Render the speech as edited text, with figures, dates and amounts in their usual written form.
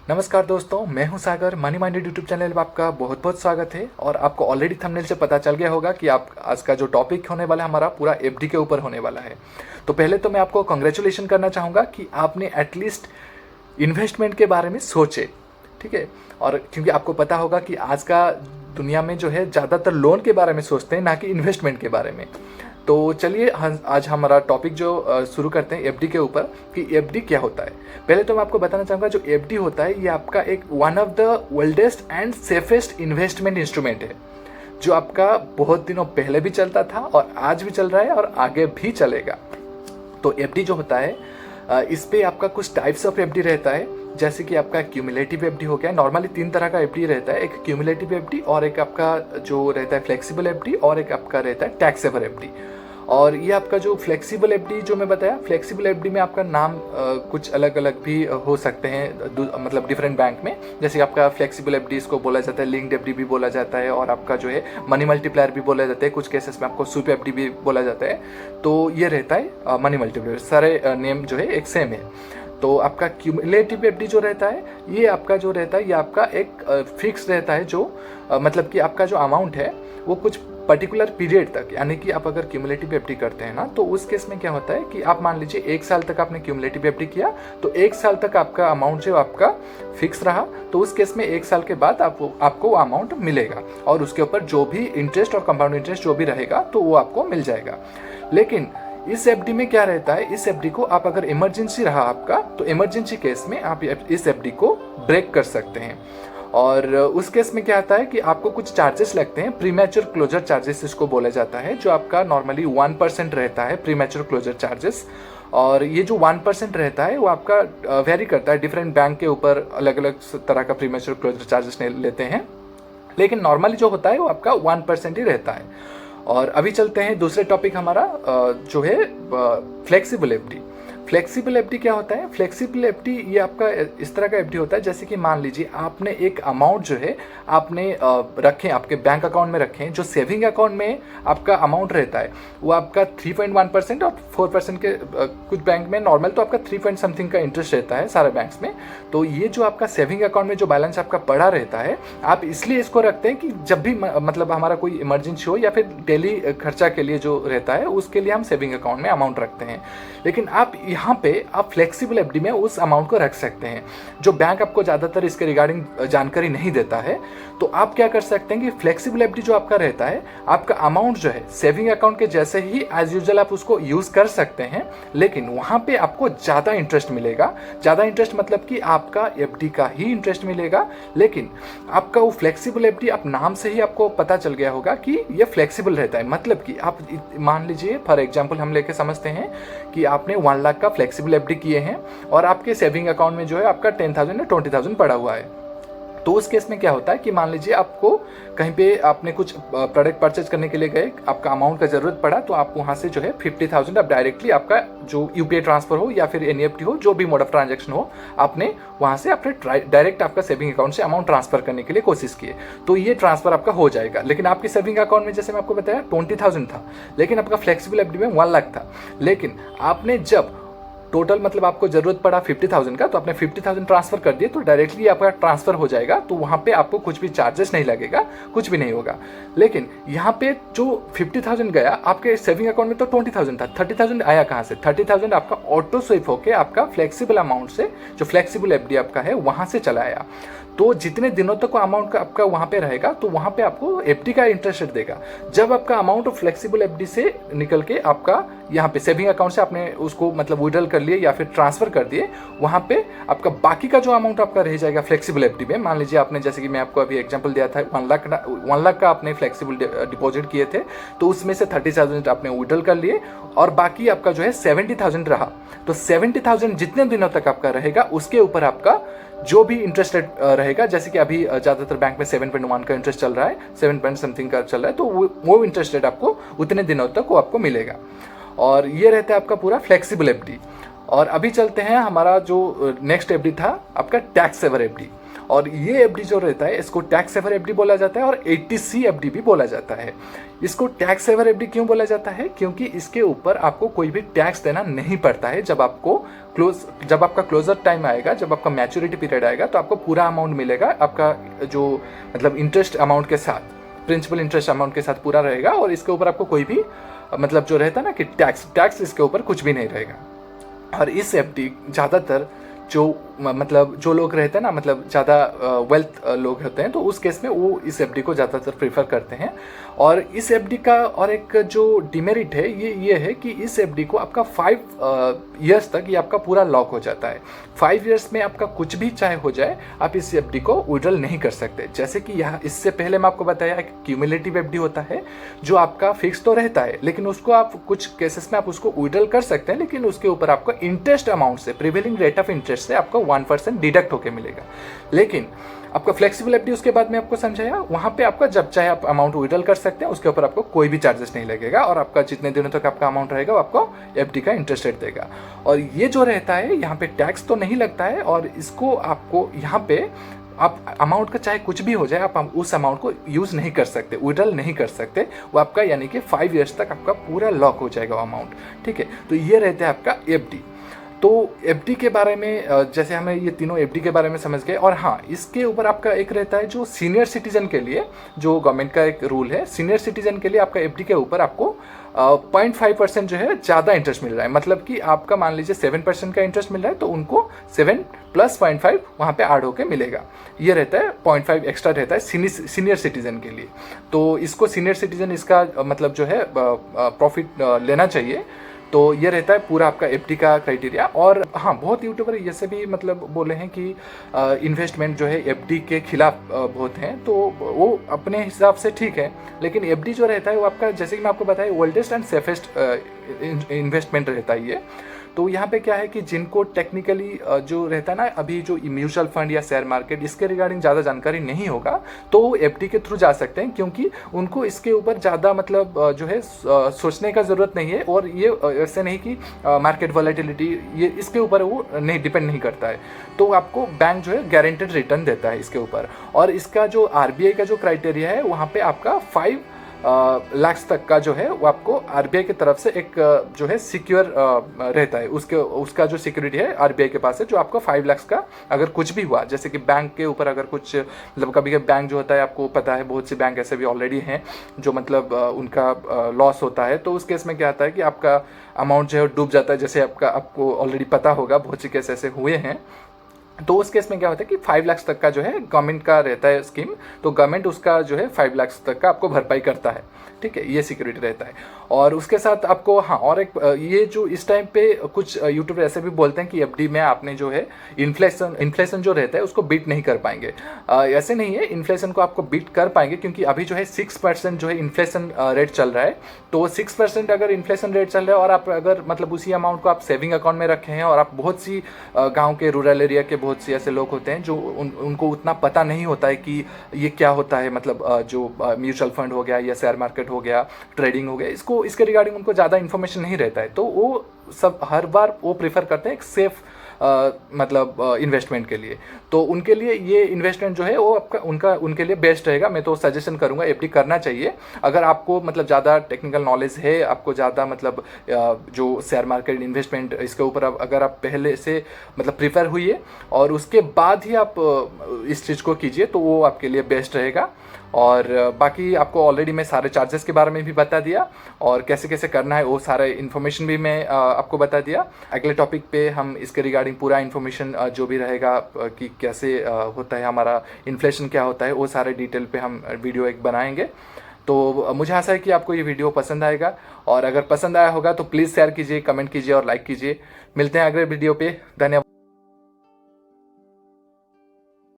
नमस्कार दोस्तों, मैं हूं सागर। मनी माइंडेड यूट्यूब चैनल में आपका बहुत बहुत स्वागत है। और आपको ऑलरेडी थंबनेल से पता चल गया होगा कि आप आज का जो टॉपिक होने वाला है हमारा पूरा एफडी के ऊपर होने वाला है। तो पहले तो मैं आपको कॉन्ग्रेचुलेशन करना चाहूँगा कि आपने एटलीस्ट इन्वेस्टमेंट के बारे में सोचे, ठीक है। और क्योंकि आपको पता होगा कि आज का दुनिया में जो है ज़्यादातर लोन के बारे में सोचते हैं, ना कि इन्वेस्टमेंट के बारे में। तो चलिए आज हमारा टॉपिक जो शुरू करते हैं एफडी के ऊपर कि एफडी क्या होता है। पहले तो मैं आपको बताना चाहूँगा जो एफडी होता है ये आपका एक one of the oldest and safest investment instrument है, जो आपका बहुत दिनों पहले भी चलता था और आज भी चल रहा है और आगे भी चलेगा। तो एफडी जो होता है इस पे आपका कुछ टाइप्स ऑफ एफडी रहता है, जैसे कि आपका क्यूमुलेटिव एफडी हो गया। नॉर्मली 3 तरह का एफडी रहता है, एक क्यूमुलेटिव एफडी और एक आपका जो रहता है फ्लेक्सिबल एफडी और एक आपका रहता है टैक्स सेवर एफडी। और ये आपका जो फ्लेक्सिबल एफडी जो मैं बताया, फ्लेक्सिबल एफडी में आपका नाम कुछ अलग अलग भी हो सकते हैं, मतलब डिफरेंट बैंक में। जैसे आपका फ्लेक्सिबल एफडी इसको बोला जाता है, लिंक्ड एफडी भी बोला जाता है, और आपका जो है मनी मल्टीप्लायर भी बोला जाता है। कुछ केसेस में आपको स्वीप एफडी भी बोला जाता है। तो ये रहता है मनी मल्टीप्लायर, सारे नेम जो है एक सेम है। तो आपका क्यूमुलेटिव एफडी जो रहता है ये आपका जो रहता है ये आपका एक फिक्स रहता है, जो मतलब कि आपका जो अमाउंट है वो कुछ पर्टिकुलर पीरियड तक, यानी कि आप अगर क्यूमुलेटिव एफडी करते हैं ना, तो उस केस में क्या होता है कि आप मान लीजिए 1 साल तक आपने क्यूमुलेटिव एफडी किया, तो 1 साल तक आपका अमाउंट जो आपका फिक्स रहा। तो उस केस में 1 साल के बाद आपको वो अमाउंट मिलेगा, और उसके ऊपर जो भी इंटरेस्ट और कंपाउंड इंटरेस्ट जो भी रहेगा तो वो आपको मिल जाएगा। लेकिन इस एफडी में क्या रहता है, इस एफडी को आप अगर इमरजेंसी रहा आपका, तो इमरजेंसी केस में आप इस एफडी को ब्रेक कर सकते हैं। और उस केस में क्या आता है कि आपको कुछ चार्जेस लगते हैं, प्रीमैच्योर क्लोजर चार्जेस इसको बोला जाता है, जो आपका नॉर्मली 1% रहता है प्रीमैच्योर क्लोजर चार्जेस। और ये जो 1% रहता है वो आपका वेरी करता है, डिफरेंट बैंक के ऊपर अलग अलग तरह का प्रीमैच्योर क्लोजर चार्जेस लेते हैं, लेकिन नॉर्मली जो होता है वो आपका 1% ही रहता है। और अभी चलते हैं दूसरे टॉपिक हमारा जो है फ्लेक्सिबल एफडी। फ्लेक्सिबल एफडी क्या होता है? फ्लेक्सिबल एफडी ये आपका इस तरह का एफडी होता है, जैसे कि मान लीजिए आपने एक अमाउंट जो है आपने रखे, आपके बैंक अकाउंट में रखे। जो सेविंग अकाउंट में आपका अमाउंट रहता है वो आपका 3.1% और 4% के कुछ बैंक में नॉर्मल तो आपका 3 समथिंग का इंटरेस्ट रहता है सारे बैंक्स में। तो ये जो आपका सेविंग अकाउंट में जो बैलेंस आपका पड़ा रहता है, आप इसलिए इसको रखते हैं कि जब भी मतलब हमारा कोई इमरजेंसी हो या फिर डेली खर्चा के लिए जो रहता है उसके लिए हम सेविंग अकाउंट में अमाउंट रखते हैं। लेकिन आप यहाँ पे आप फ्लेक्सिबल एफडी में उस अमाउंट को रख सकते हैं। जो बैंक आपको ज़्यादातर इसके रिगार्डिंग जानकारी नहीं देता है, तो आप क्या कर सकते हैं कि फ्लेक्सिबल एफडी जो आपका रहता है, आपका अमाउंट जो है सेविंग अकाउंट के जैसे ही एज यूजुअल आप उसको यूज़ कर सकते हैं, लेकिन वहाँ पे आपको ज़्यादा इंटरेस्ट मिलेगा। ज़्यादा इंटरेस्ट मतलब कि आपका एफडी का ही इंटरेस्ट मिलेगा, लेकिन आपका वो फ्लेक्सिबल एफडी, आप नाम से ही आपको पता चल गया होगा कि ये फ्लेक्सिबल रहता है। मतलब कि आप मान लीजिए फॉर एग्जाम्पल हम लेके समझते हैं कि आपने 1 लाख का फ्लेक्सिबल एफडी किए हैं और आपके सेविंग अकाउंट में जो है आपका 10,000 या 20,000 पड़ा हुआ है। तो उस केस में क्या होता है कि मान लीजिए आपको कहीं पे आपने कुछ प्रोडक्ट परचेज करने के लिए गए, आपका अमाउंट का जरूरत पड़ा, तो आप वहां से जो है 50,000 आप डायरेक्टली आपका जो यूपीआई ट्रांसफर हो या फिर एनईएफटी हो, जो भी मोड ऑफ ट्रांजैक्शन हो, आपने वहां से अपने डायरेक्ट आपका सेविंग अकाउंट से अमाउंट ट्रांसफर करने के लिए कोशिश किए, तो ये ट्रांसफर आपका हो जाएगा। लेकिन आपके सेविंग अकाउंट में जैसे मैं आपको बताया 20,000 था, लेकिन आपका फ्लेक्सिबल एफडी में 1 लाख था। लेकिन आपने जब टोटल मतलब आपको जरूरत पड़ा 50,000 का, तो आपने 50,000 ट्रांसफर कर दिए, तो डायरेक्टली आपका ट्रांसफर हो जाएगा। तो वहाँ पे आपको कुछ भी चार्जेस नहीं लगेगा, कुछ भी नहीं होगा। लेकिन यहाँ पे जो 50,000 गया आपके सेविंग अकाउंट में, तो 20,000 था, 30,000 आया कहाँ से? 30,000 आपका ऑटो स्विप होके आपका फ्लेक्सिबल अमाउंट से, जो फ्लेक्सिबल एफडी आपका है, वहाँ से चला आया। तो जितने दिनों तक अमाउंट का आपका वहाँ पे रहेगा, तो वहाँ पे आपको एफडी का इंटरेस्ट रेट देगा। जब आपका अमाउंट फ्लेक्सिबल एफडी से निकल के आपका यहाँ पे सेविंग अकाउंट से आपने उसको मतलब विड्रॉल कर लिए या फिर ट्रांसफर कर दिए, वहाँ पे आपका बाकी का जो अमाउंट आपका रह जाएगा फ्लेक्सिबल एफडी में। मान लीजिए आपने, जैसे कि मैं आपको अभी एग्जांपल दिया था, 1 लाख का आपने फ्लेक्सिबल डिपॉजिट किए थे, तो उसमें से 30,000 आपने विड्रॉल कर लिए और बाकी आपका जो है 70,000 रहा। तो 70,000 जितने दिनों तक आपका रहेगा उसके ऊपर आपका जो भी इंटरेस्ट रेट रहेगा, जैसे कि अभी ज़्यादातर बैंक में 7.1 का इंटरेस्ट चल रहा है, 7 पॉइंट समथिंग का चल रहा है, तो वो इंटरेस्ट रेट आपको उतने दिनों तक वो आपको मिलेगा। और ये रहता है आपका पूरा फ्लेक्सिबल एफडी। और अभी चलते हैं हमारा जो नेक्स्ट एफडी था आपका टैक्स सेवर एफडी। और ये एफडी जो रहता है इसको टैक्स सेवर एफडी बोला जाता है और 80C एफडी भी बोला जाता है। इसको टैक्स सेवर एफडी क्यों बोला जाता है? क्योंकि इसके ऊपर आपको कोई भी टैक्स देना नहीं पड़ता है। जब आपका क्लोजर टाइम आएगा, जब आपका मैच्योरिटी पीरियड आएगा, तो आपको पूरा अमाउंट मिलेगा, आपका जो मतलब इंटरेस्ट अमाउंट के साथ, प्रिंसिपल इंटरेस्ट अमाउंट के साथ पूरा रहेगा, और इसके ऊपर आपको कोई भी मतलब जो रहता है ना कि टैक्स इसके ऊपर कुछ भी नहीं रहेगा। और इस एफडी ज़्यादातर जो लोग रहते हैं ना, मतलब ज़्यादा वेल्थ लोग होते हैं, तो उस केस में वो इस एफडी को ज़्यादातर प्रेफर करते हैं। और इस एफडी का और एक जो डिमेरिट है ये है कि इस एफडी को आपका 5 ईयर्स तक ये आपका पूरा लॉक हो जाता है। 5 ईयर्स में आपका कुछ भी चाहे हो जाए, आप इस एफडी को विड्रॉल नहीं कर सकते। जैसे कि यहाँ इससे पहले मैं आपको बताया एक क्यूमुलेटिव एफडी होता है जो आपका फिक्स तो रहता है, लेकिन उसको आप कुछ केसेस में आप उसको विड्रॉल कर सकते हैं, लेकिन उसके ऊपर आपको इंटरेस्ट अमाउंट से, प्रिवेलिंग रेट ऑफ इंटरेस्ट से आपको 1% डिडक्ट होकर मिलेगा। लेकिन आपका फ्लेक्सिबल एफडी उसके बाद में आपको समझाया, वहां पे आपका जब चाहे आप अमाउंट विड्रॉल कर सकते हैं, उसके ऊपर आपको कोई भी चार्जेस नहीं लगेगा, और आपका जितने दिनों तक आपका अमाउंट रहेगा वो आपको एफडी का इंटरेस्ट रेट देगा। और ये जो रहता है यहाँ पे टैक्स तो नहीं लगता है, और इसको आपको यहाँ पे आप अमाउंट का चाहे कुछ भी हो जाए, आप उस अमाउंट को यूज़ नहीं कर सकते, विड्रॉल नहीं कर सकते, वो आपका यानी कि 5 ईयर्स तक आपका पूरा लॉक हो जाएगा वो अमाउंट। ठीक है, तो ये रहता है आपका एफडी। तो एफडी के बारे में जैसे हमें ये तीनों एफडी के बारे में समझ गए। और हाँ, इसके ऊपर आपका एक रहता है जो सीनियर सिटीजन के लिए, जो गवर्नमेंट का एक रूल है, सीनियर सिटीजन के लिए आपका एफडी के ऊपर आपको 0.5% जो है ज़्यादा इंटरेस्ट मिल रहा है। मतलब कि आपका मान लीजिए 7% का इंटरेस्ट मिल रहा है, तो उनको 7 + 0.5 वहाँ पे ऐड होके मिलेगा। ये रहता है 0.5 एक्स्ट्रा रहता है सीनियर सिटीजन के लिए। तो इसको सीनियर सिटीजन इसका मतलब जो है प्रॉफिट लेना चाहिए। तो ये रहता है पूरा आपका एफडी का क्राइटेरिया। और हाँ, बहुत यूट्यूबर ऐसे भी मतलब बोले हैं कि इन्वेस्टमेंट जो है एफडी के खिलाफ बहुत हैं, तो वो अपने हिसाब से ठीक है, लेकिन एफडी जो रहता है वो आपका, जैसे कि मैं आपको बताया, ओल्डेस्ट एंड सेफेस्ट इन्वेस्टमेंट रहता है ये। तो यहाँ पे क्या है कि जिनको टेक्निकली जो रहता है ना, अभी जो म्यूचुअल फंड या शेयर मार्केट इसके रिगार्डिंग ज़्यादा जानकारी नहीं होगा, तो वो एफडी के थ्रू जा सकते हैं, क्योंकि उनको इसके ऊपर ज़्यादा मतलब जो है सोचने का ज़रूरत नहीं है। और ये ऐसे नहीं कि मार्केट वॉलेटिलिटी ये इसके ऊपर वो नहीं डिपेंड नहीं करता है। तो आपको बैंक जो है गारंटेड रिटर्न देता है इसके ऊपर। और इसका जो आरबीआई का जो क्राइटेरिया है, वहाँ पे आपका 5 लाख तक का जो है वो आपको आरबीआई की तरफ से एक जो है सिक्योर रहता है। उसका जो सिक्योरिटी है आरबीआई के पास है, जो आपको 5 लाख का अगर कुछ भी हुआ, जैसे कि बैंक के ऊपर अगर कुछ मतलब कभी कभी बैंक जो होता है, आपको पता है बहुत से बैंक ऐसे भी ऑलरेडी हैं जो मतलब उनका लॉस होता है, तो उस केस में क्या आता है कि आपका अमाउंट जो है डूब जाता है। जैसे आपको ऑलरेडी पता होगा, बहुत से केस ऐसे हुए हैं। तो उस केस में क्या होता है कि 5 लाख तक का जो है गवर्नमेंट का रहता है स्कीम, तो गवर्नमेंट उसका जो है 5 लाख तक का आपको भरपाई करता है। ठीक है, ये सिक्योरिटी रहता है। और उसके साथ आपको हाँ, और एक ये जो इस टाइम पे कुछ यूट्यूबर ऐसे भी बोलते हैं कि एफडी में आपने जो है इन्फ्लेशन जो रहता है उसको बीट नहीं कर पाएंगे। ऐसे नहीं है, इन्फ्लेशन को आपको बीट कर पाएंगे, क्योंकि अभी जो है 6% जो है इन्फ्लेशन रेट चल रहा है। तो 6% अगर इन्फ्लेशन रेट चल रहा है, और आप अगर मतलब उसी अमाउंट को आप सेविंग अकाउंट में रखे हैं, और आप बहुत सी गाँव के रूरल एरिया के बहुत से ऐसे लोग होते हैं जो उनको उतना पता नहीं होता है कि ये क्या होता है, मतलब जो म्यूचुअल फंड हो गया या शेयर मार्केट हो गया, ट्रेडिंग हो गया, इसके रिगार्डिंग उनको ज़्यादा इन्फॉर्मेशन नहीं रहता है। तो वो सब हर बार वो प्रेफर करते हैं एक सेफ मतलब इन्वेस्टमेंट के लिए। तो उनके लिए ये इन्वेस्टमेंट जो है वो उनके लिए बेस्ट रहेगा। मैं तो सजेशन करूंगा एफडी करना चाहिए। अगर आपको मतलब ज़्यादा टेक्निकल नॉलेज है, आपको ज़्यादा मतलब जो शेयर मार्केट इन्वेस्टमेंट इसके ऊपर अगर आप पहले से मतलब प्रिफर हुई है और उसके बाद ही आप इस चीज़ को कीजिए, तो वो आपके लिए बेस्ट रहेगा। और बाकी आपको ऑलरेडी मैं सारे चार्जेस के बारे में भी बता दिया, और कैसे कैसे करना है वो सारे इन्फॉर्मेशन भी मैं आपको बता दिया। अगले टॉपिक पे हम इसके रिगार्डिंग पूरा इन्फॉर्मेशन जो भी रहेगा कि कैसे होता है हमारा इन्फ्लेशन, क्या होता है, वो सारे डिटेल पे हम वीडियो एक बनाएंगे। तो मुझे आशा है कि आपको ये वीडियो पसंद आएगा, और अगर पसंद आया होगा तो प्लीज़ शेयर कीजिए, कमेंट कीजिए और लाइक कीजिए। मिलते हैं अगले वीडियो पे। धन्यवाद।